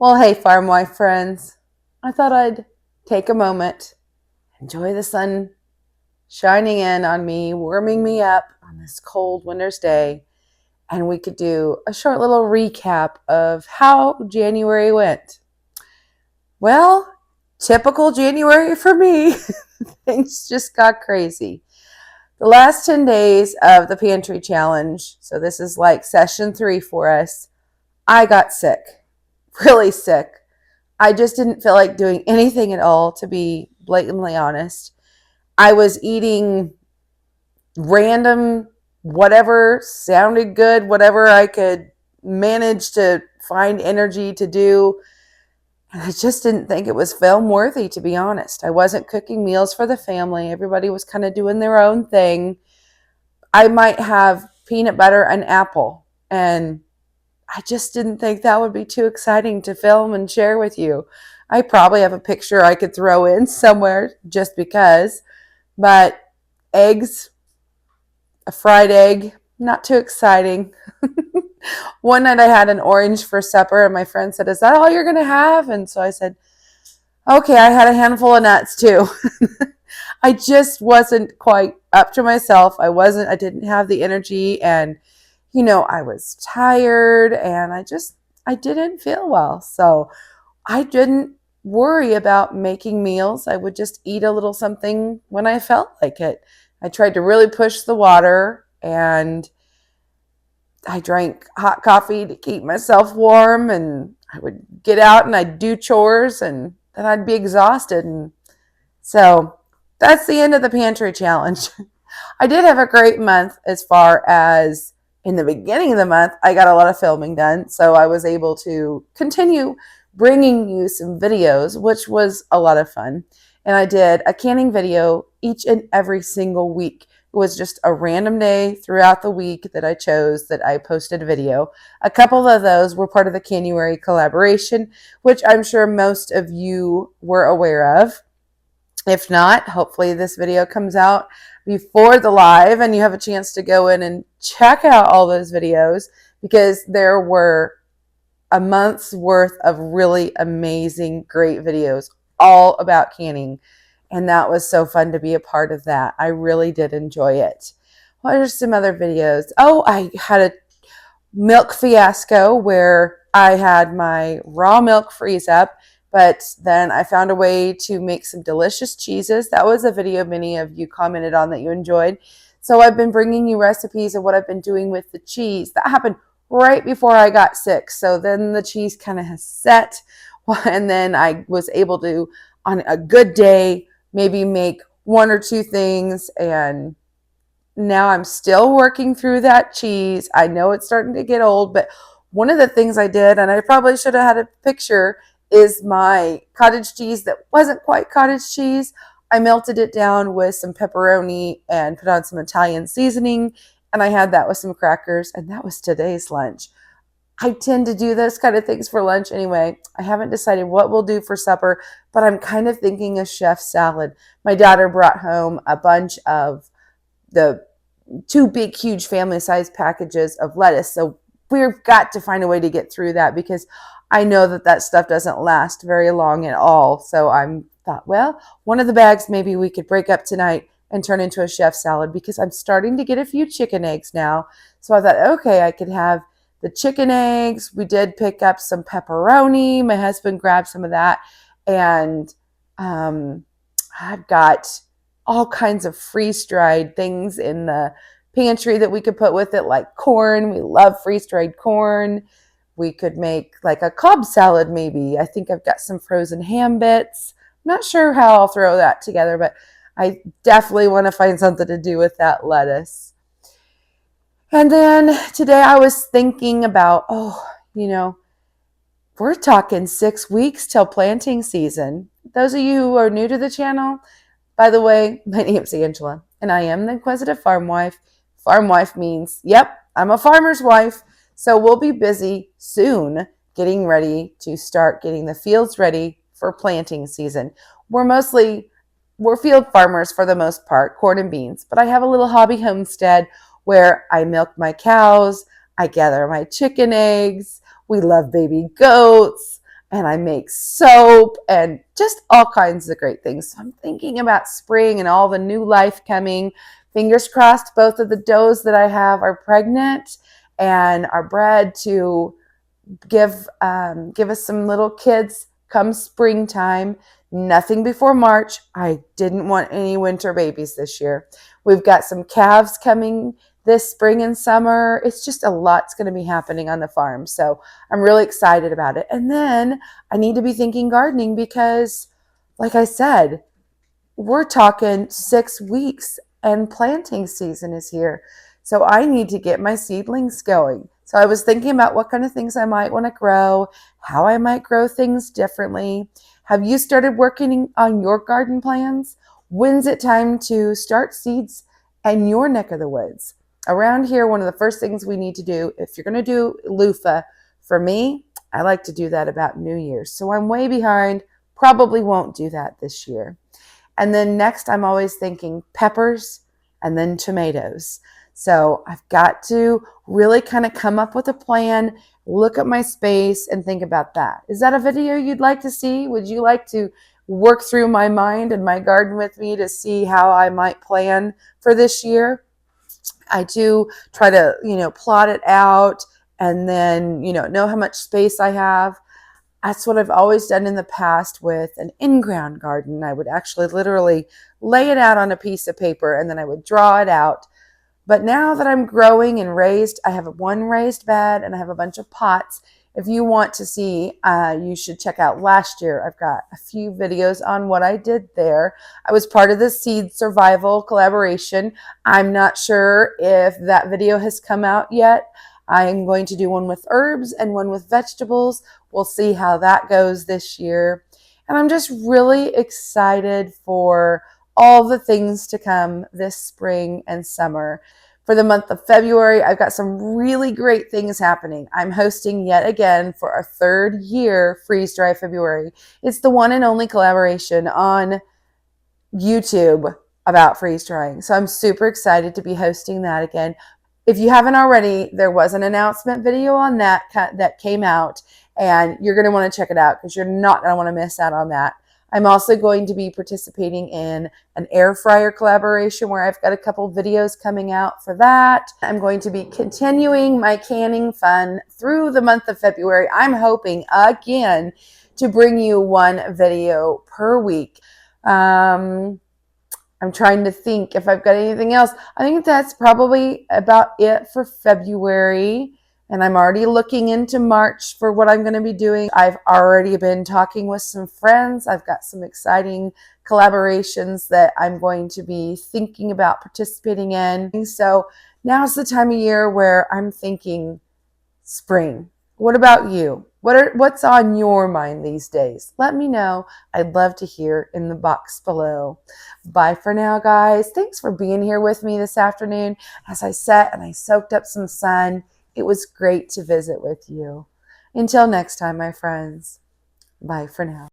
Well, hey, farm wife friends. I thought I'd take a moment, enjoy the sun shining in on me, warming me up on this cold winter's day, and we could do a short little recap of how January went. Well, typical January for me. Things just got crazy. The last 10 days of the Pantry Challenge, so this is like session 3 for us, I got sick, really sick. I just didn't feel like doing anything at all, to be blatantly honest. I was eating random, whatever sounded good, whatever I could manage to find energy to do. And I just didn't think it was film worthy, to be honest. I wasn't cooking meals for the family. Everybody was kind of doing their own thing. I might have peanut butter and apple, and I just didn't think that would be too exciting to film and share with you. I probably have a picture I could throw in somewhere just because, but eggs, a fried egg, not too exciting. One night I had an orange for supper, and my friend said, "Is that all you're going to have?" And so I said, "Okay, I had a handful of nuts too." I just wasn't quite up to myself. I didn't have the energy, and I was tired, and I didn't feel well. So I didn't worry about making meals. I would just eat a little something when I felt like it. I tried to really push the water, and I drank hot coffee to keep myself warm, and I would get out and I'd do chores, and then I'd be exhausted. And so that's the end of the pantry challenge. I did have a great month as far as in the beginning of the month, I got a lot of filming done. So I was able to continue bringing you some videos, which was a lot of fun. And I did a canning video each and every single week. It was just a random day throughout the week that I chose that I posted a video. A couple of those were part of the January collaboration, which I'm sure most of you were aware of. If not, hopefully this video comes out before the live and you have a chance to go in and check out all those videos, because there were a month's worth of really amazing, great videos all about canning. And that was so fun to be a part of that. I really did enjoy it. What are some other videos? Oh, I had a milk fiasco where I had my raw milk freeze up, but then I found a way to make some delicious cheeses. That was a video many of you commented on that you enjoyed. So I've been bringing you recipes of what I've been doing with the cheese. That happened right before I got sick. So then the cheese kind of has set, and then I was able to, on a good day, maybe make one or two things. And now I'm still working through that cheese. I know it's starting to get old, but one of the things I did, and I probably should have had a picture, is my cottage cheese that wasn't quite cottage cheese. I melted it down with some pepperoni and put on some Italian seasoning, and I had that with some crackers, and that was today's lunch. I tend to do those kind of things for lunch anyway. I haven't decided what we'll do for supper, but I'm kind of thinking a chef salad. My daughter brought home a bunch of the two big, huge family size packages of lettuce. So we've got to find a way to get through that, because I know that stuff doesn't last very long at all. So I thought, well, one of the bags maybe we could break up tonight and turn into a chef salad, because I'm starting to get a few chicken eggs now. So I thought, okay, I could have the chicken eggs. We did pick up some pepperoni. My husband grabbed some of that. And I've got all kinds of freeze-dried things in the pantry that we could put with it, like corn. We love freeze-dried corn. We could make like a Cobb salad maybe. I think I've got some frozen ham bits. I'm not sure how I'll throw that together, but I definitely want to find something to do with that lettuce. And then today I was thinking about, we're talking 6 weeks till planting season. Those of you who are new to the channel, by the way, my name's Angela, and I am the Inquisitive Farm Wife. Farm wife means, yep, I'm a farmer's wife. So we'll be busy soon getting ready to start getting the fields ready for planting season. We're field farmers for the most part, corn and beans, but I have a little hobby homestead where I milk my cows, I gather my chicken eggs, we love baby goats, and I make soap and just all kinds of great things. So I'm thinking about spring and all the new life coming. Fingers crossed, both of the does that I have are pregnant and are bred to give us some little kids come springtime. Nothing before March. I didn't want any winter babies this year. We've got some calves coming this spring and summer. It's just a lot's going to be happening on the farm. So I'm really excited about it. And then I need to be thinking gardening because, like I said, we're talking 6 weeks and planting season is here. So I need to get my seedlings going. So I was thinking about what kind of things I might want to grow, how I might grow things differently. Have you started working on your garden plans? When's it time to start seeds in your neck of the woods? Around here, one of the first things we need to do, if you're going to do loofah, for me, I like to do that about New Year's. So I'm way behind, probably won't do that this year. And then next, I'm always thinking peppers and then tomatoes. So I've got to really kind of come up with a plan, look at my space, and think about that. Is that a video you'd like to see? Would you like to work through my mind and my garden with me to see how I might plan for this year? I do try to, plot it out and then, know how much space I have. That's what I've always done in the past with an in-ground garden. I would actually literally lay it out on a piece of paper and then I would draw it out. But now that I'm growing and raised, I have one raised bed and I have a bunch of pots. If you want to see, you should check out last year. I've got a few videos on what I did there. I was part of the Seed Survival collaboration. I'm not sure if that video has come out yet. I'm going to do one with herbs and one with vegetables. We'll see how that goes this year. And I'm just really excited for all the things to come this spring and summer. For the month of February, I've got some really great things happening. I'm hosting yet again for our third year Freeze Dry February. It's the one and only collaboration on YouTube about freeze drying. So I'm super excited to be hosting that again. If you haven't already, there was an announcement video on that came out, and you're going to want to check it out because you're not going to want to miss out on that. I'm also going to be participating in an air fryer collaboration where I've got a couple videos coming out for that. I'm going to be continuing my canning fun through the month of February. I'm hoping again to bring you one video per week. I'm trying to think if I've got anything else. I think that's probably about it for February. And I'm already looking into March for what I'm going to be doing. I've already been talking with some friends. I've got some exciting collaborations that I'm going to be thinking about participating in. So now's the time of year where I'm thinking spring. What about you? What's on your mind these days? Let me know. I'd love to hear in the box below. Bye for now, guys. Thanks for being here with me this afternoon as I sat and I soaked up some sun. It was great to visit with you. Until next time, my friends. Bye for now.